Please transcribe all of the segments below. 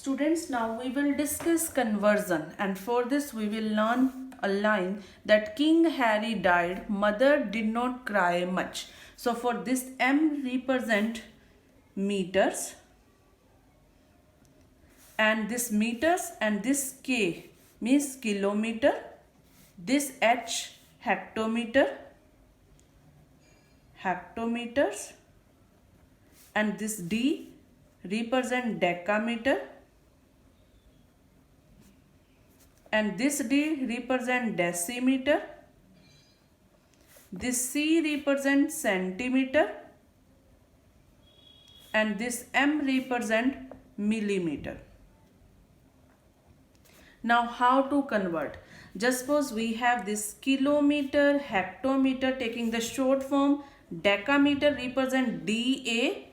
Students, now we will discuss conversion, and for this we will learn a line that King Harry died, mother did not cry much. So for this M represent meters, and this meters and this K means kilometer, this H hectometers, and this D represent decameter, and this D represent decimeter, this C represent centimeter, and this M represent millimeter. Now how to convert? Just suppose we have this kilometer, hectometer taking the short form, decameter represent DA,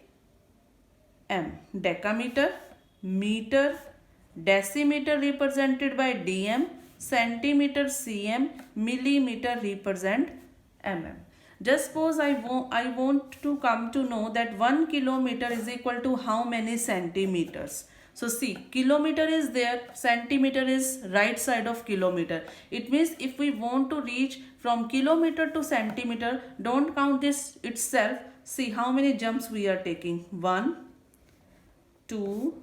M, decameter, meter, decimeter represented by dm, centimeter cm, millimeter represent mm. Just suppose I want to come to know that 1 kilometer is equal to how many centimeters. So see, kilometer is there, centimeter is right side of kilometer. It means if we want to reach from kilometer to centimeter, don't count this itself. See how many jumps we are taking. 1, 2,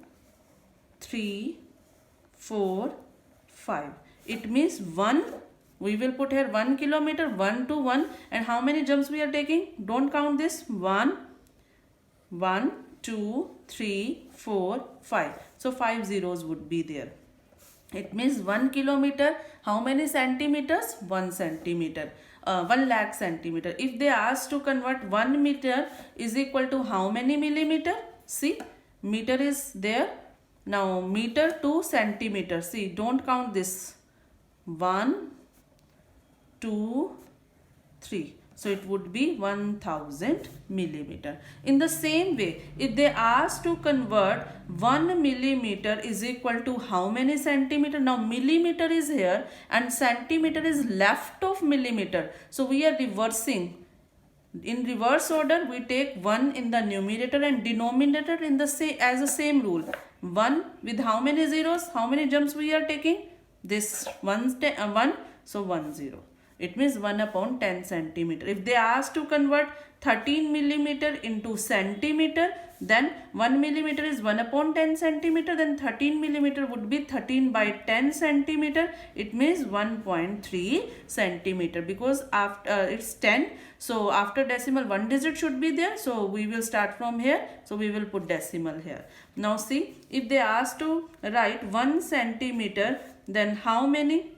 3, 4, 5. It means 1. We will put here 1 kilometer, 1 to 1. And how many jumps we are taking? Don't count this. 1, 2, 3, 4, 5. So 5 zeros would be there. It means 1 kilometer. How many centimeters? 1 centimeter. 1 lakh centimeter. If they ask to convert 1 meter is equal to how many millimeter? See, meter is there. Now meter to centimeter. See, don't count this. 1, 2, 3. So it would be 1000 millimeter. In the same way, if they ask to convert 1 millimeter is equal to how many centimeter? Now millimeter is here and centimeter is left of millimeter. So we are reversing. In reverse order, we take 1 in the numerator and denominator in the as the same rule. 1 with how many zeros? How many jumps we are taking? This 1, so 1 0. It means 1 upon 10 centimeter. If they ask to convert 13 millimeter into centimeter, then 1 millimeter is 1 upon 10 centimeter, then 13 millimeter would be 13 by 10 centimeter. It means 1.3 centimeter because after it's 10. So after decimal 1 digit should be there. So we will start from here. So we will put decimal here. Now see, if they ask to write 1 centimeter, then how many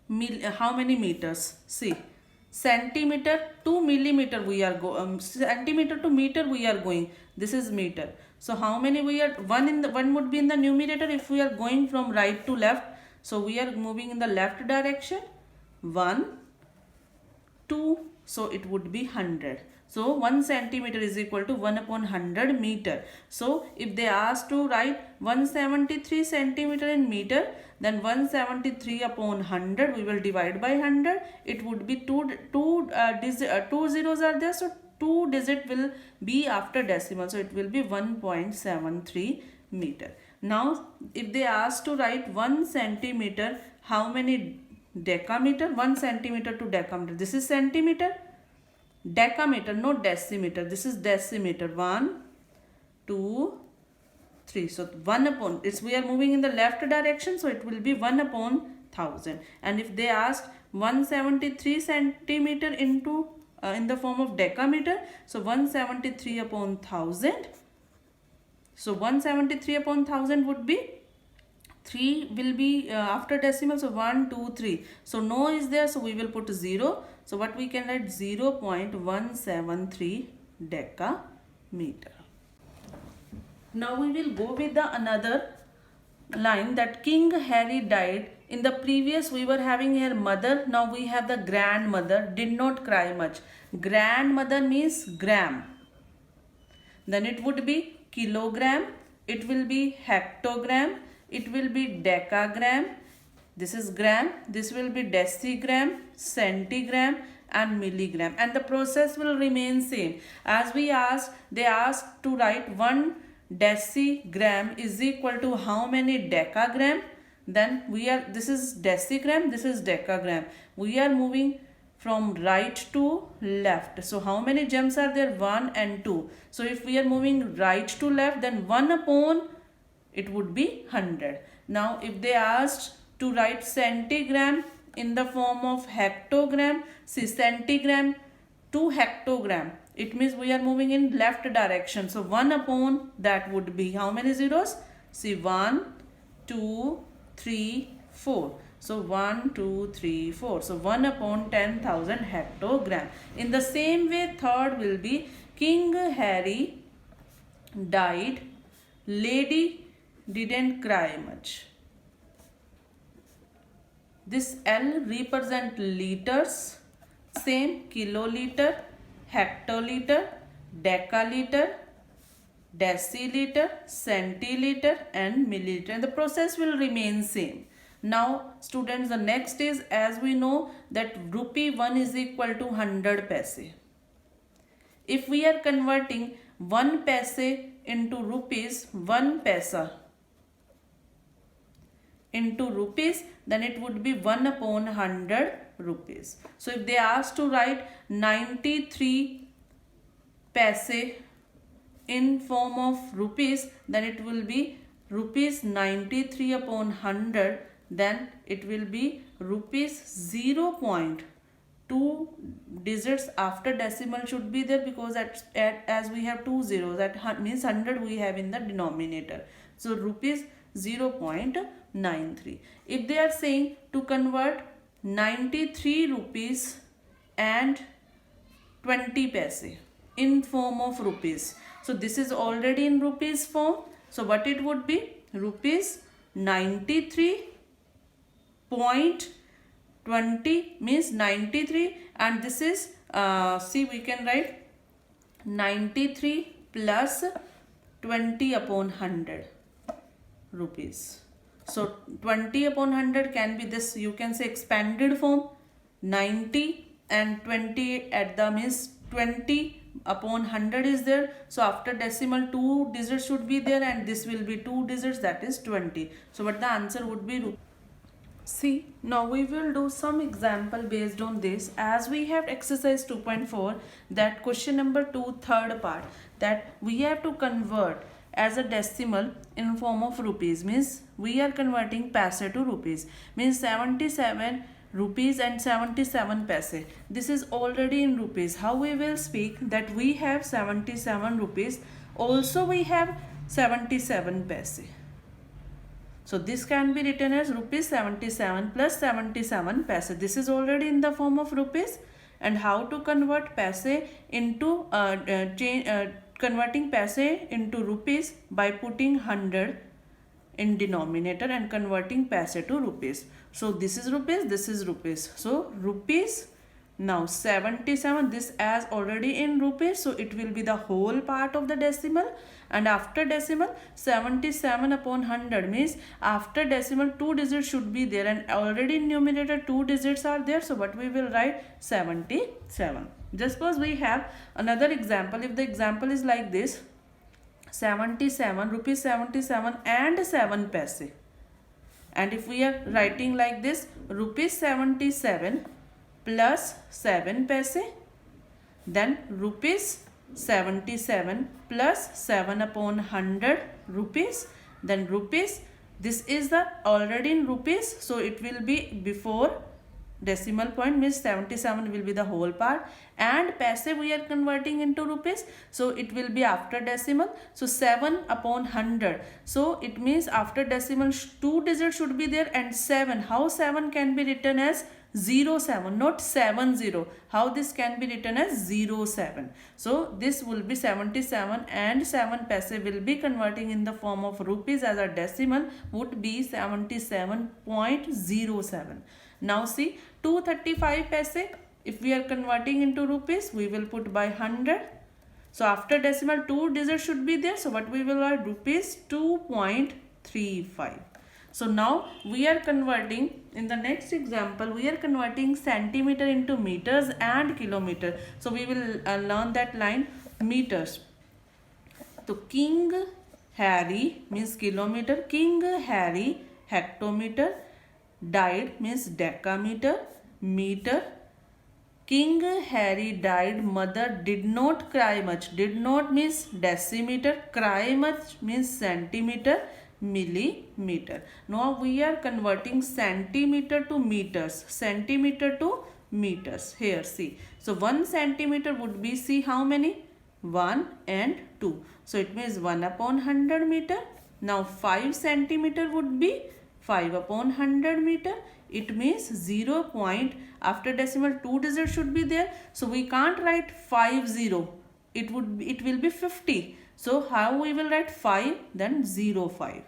meters? See, centimeter to millimeter we are centimeter to meter we are going. This is meter. So how many we are? 1 would be in the numerator if we are going from right to left. So we are moving in the left direction. 1, 2. So it would be 100. So 1 centimeter is equal to 1 upon 100 meter. So if they ask to write 173 centimeter in meter, then 173 upon 100 we will divide by 100. It would be two zeros are there. So 2 digit will be after decimal. So it will be 1.73 meter. Now if they ask to write 1 centimeter, how many decameter? 1 centimeter to decameter. This is centimeter. Decameter, not decimeter. This is decimeter. 1, 2, 3. So 1 upon, we are moving in the left direction. So it will be 1 upon 1000. And if they ask 173 centimeter into in the form of decameter, so 173 upon 1000. So 173 upon 1000 would be 3 will be after decimal. So 1, 2, 3. So no is there. So we will put 0. So what we can write? 0.173 decameter. Now we will go with the another line that King Harry died. In the previous we were having here mother. Now we have the grandmother did not cry much. Grandmother means gram. Then it would be kilogram. It will be hectogram. It will be decagram. This is gram. This will be decigram, centigram and milligram. And the process will remain same. As we asked, they asked to write 1 decigram is equal to how many decagram, then this is decigram, this is decagram. We are moving from right to left. So how many gems are there? 1 and 2. So if we are moving right to left, then 1 upon it would be 100. Now if they asked to write centigram in the form of hectogram, see centigram to hectogram, it means we are moving in left direction. So 1 upon that would be how many zeros? See 1, 2, 3, 4. So 1, 2, 3, 4. So 1 upon 10,000 hectogram. In the same way, third will be King Harry died, lady didn't cry much. This L represent liters, same kiloliter, hectoliter, decaliter, deciliter, centiliter and milliliter, and the process will remain same. Now students, the next is, as we know that rupee 1 is equal to 100 paise. If we are converting 1 paise into rupees, 1 paisa into rupees, then it would be 1 upon 100 rupees. So if they ask to write 93 paise in form of rupees, then it will be rupees 93 upon 100, then it will be rupees 0.2 digits after decimal should be there, because as we have 2 zeros, that means 100 we have in the denominator. So rupees 0.93. If they are saying to convert 93 rupees and 20 paise in form of rupees, so this is already in rupees form. So what it would be? Rupees 93.20 means 93, and this is see, we can write 93 plus 20 upon 100 rupees. So 20 upon 100 can be this, you can say expanded form, 90 and 20 at the means 20 upon 100 is there. So after decimal 2 digits should be there, and this will be 2 digits, that is 20. So what the answer would be? See, now we will do some example based on this, as we have exercise 2.4, that question number 2 third part, that we have to convert as a decimal in form of rupees, means we are converting paise to rupees, means 77 rupees and 77 paise. This is already in rupees. How we will speak that we have 77 rupees, also we have 77 paise. So this can be written as rupees 77 plus 77 paise. This is already in the form of rupees. And how to convert paise into converting paise into rupees by putting 100 in denominator and converting paise to rupees. So this is rupees, this is rupees. So rupees, now 77, this as already in rupees, so it will be the whole part of the decimal. And after decimal, 77 upon 100 means after decimal 2 digits should be there, and already in numerator 2 digits are there. So what we will write? 77. Just suppose we have another example. If the example is like this, 77 rupees 77 and 7 paise, and if we are writing like this, rupees 77 plus 7 paise, then rupees 77 plus 7 upon 100 rupees, then rupees, this is the already in rupees, so it will be before decimal point, means 77 will be the whole part, and paise we are converting into rupees, so it will be after decimal. So 7 upon 100, so it means after decimal 2 digits should be there, and 7, how 7 can be written as 07, not 70. How this can be written as 07? So this will be 77 and 7 paise will be converting in the form of rupees as a decimal would be 77.07. Now see, 235 paise, if we are converting into rupees, we will put by 100. So after decimal 2 digits should be there. So what we will write? Rupees 2.35. So now we are converting, in the next example, we are converting centimeter into meters and kilometer. So we will learn that line meters. So King Harry means kilometer. King Harry hectometer. Died means decameter. Meter. King Harry died. Mother did not cry much. Did not means decimeter. Cry much means centimeter. Millimeter. Now we are converting centimeter to meters. Centimeter to meters. Here see. So 1 centimeter would be, see how many? 1 and 2. So it means 1 upon 100 meter. Now 5 centimeter would be 5 upon 100 meter. It means 0 point, after decimal 2 digits should be there. So we can't write 50. It will be 50. So how we will write 5? Then 05.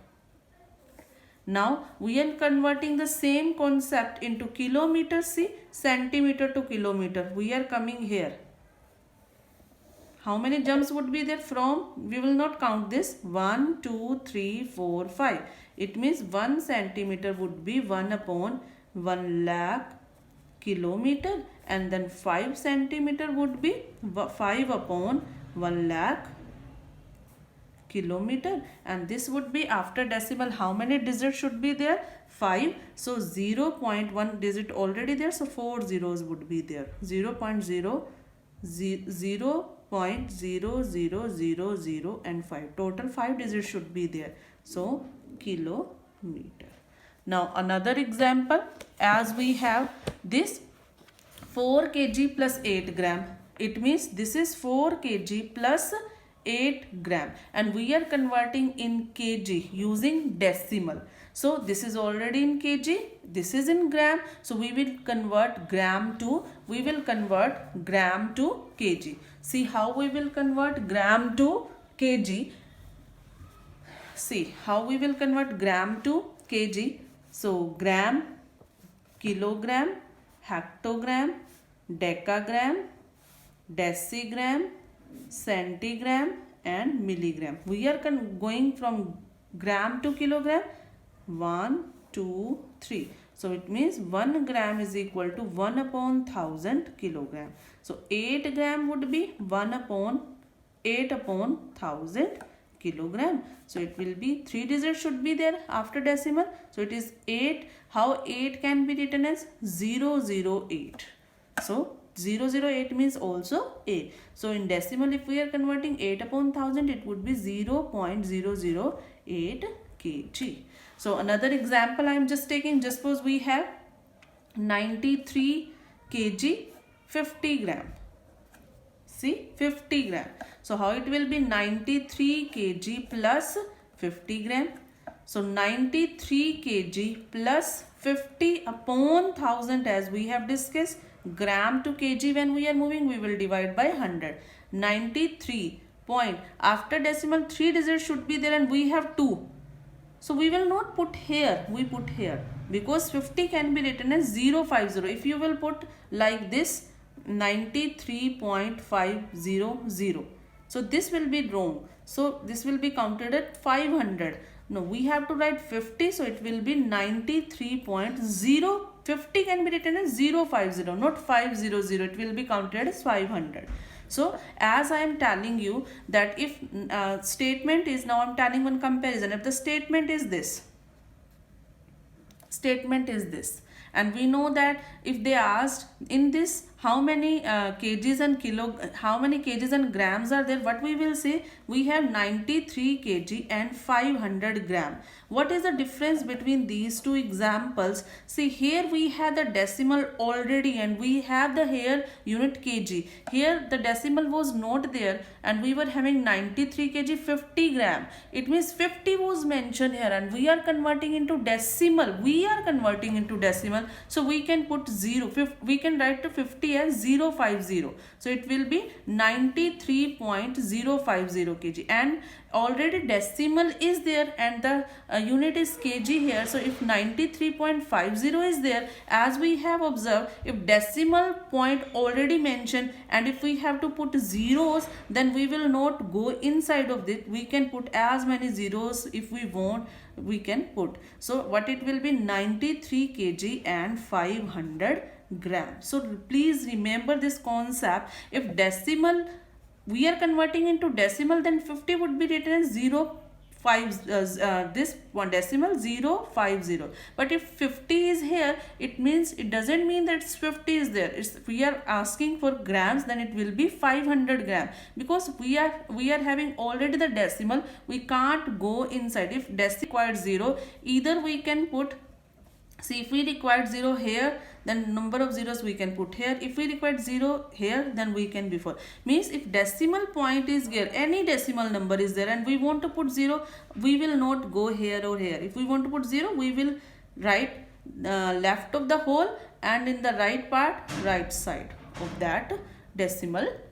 Now we are converting the same concept into kilometers. See, centimeter to kilometer. We are coming here. How many jumps would be there from? We will not count this. 1, 2, 3, 4, 5. It means 1 centimeter would be 1 upon 1 lakh kilometer, and then 5 centimeter would be 5 upon 1 lakh kilometer, and this would be after decimal. How many digits should be there? 5. So 0.1 digit already there, so 4 zeros would be there. 0.000 and 5. Total 5 digits should be there. So kilometer. Now another example, as we have this 4 kg plus 8 gram. It means this is 4 kg plus 8 gram, and we are converting in kg using decimal. So this is already in kg, this is in gram. So we will convert gram to kg. See how we will convert gram to kg. See how we will convert gram to kg. So gram, kilogram, hectogram, decagram, decigram, centigram and milligram. We are going from gram to kilogram. 1, 2, 3. So it means 1 gram is equal to 1 upon 1000 kilogram. So 8 gram would be 8 upon 1000 kilogram. So it will be 3 digits should be there after decimal. So it is 8. How 8 can be written as 008. So 008 means also A. So in decimal, if we are converting 8 upon 1000, it would be 0.008 kg. So another example I am just taking. Just suppose we have 93 kg 50 gram. See, 50 gram. So how it will be? 93 kg plus 50 gram. So 93 kg plus 50 upon 1000, as we have discussed. Gram to kg, when we are moving, we will divide by 100. 93 point, after decimal 3 digits should be there, and we have 2. So we will not put here, we put here, because 50 can be written as 050. If you will put like this, 93.500. So this will be wrong. So this will be counted at 500. No, we have to write 50. So it will be 93.0. 50 can be written as 050, not 500. It will be counted as 500. So as I am telling you that if statement is, now I am telling one comparison. If the statement is this, and we know that if they asked in this how many kgs and grams are there, what we will say? We have 93 kg and 500 gram. What is the difference between these two examples? See, here we have the decimal already, and we have the here unit kg. Here the decimal was not there, and we were having 93 kg 50 gram. It means 50 was mentioned here, and we are converting into decimal. So we can put 0. We can write to 50 as 050. So it will be 93.050 kg, and already decimal is there, and the unit is kg here. So if 93.50 is there, as we have observed, if decimal point already mentioned, and if we have to put zeros, then we will not go inside of it. We can put as many zeros if we want, we can put. So what it will be? 93 kg and 500 grams. So please remember this concept. If decimal we are converting into decimal, then 50 would be written as 050. this one decimal 050. But if 50 is here, it means it doesn't mean that 50 is there. We are asking for grams, then it will be 500 gram, because we are having already the decimal. We can't go inside. If decimal requires 0, either we can put, see, if we required 0 here, then number of zeros we can put here. If we required 0 here, then we can before. Means if decimal point is here, any decimal number is there, and we want to put 0, we will not go here or here. If we want to put 0, we will write left of the whole, and in the right part, right side of that decimal part.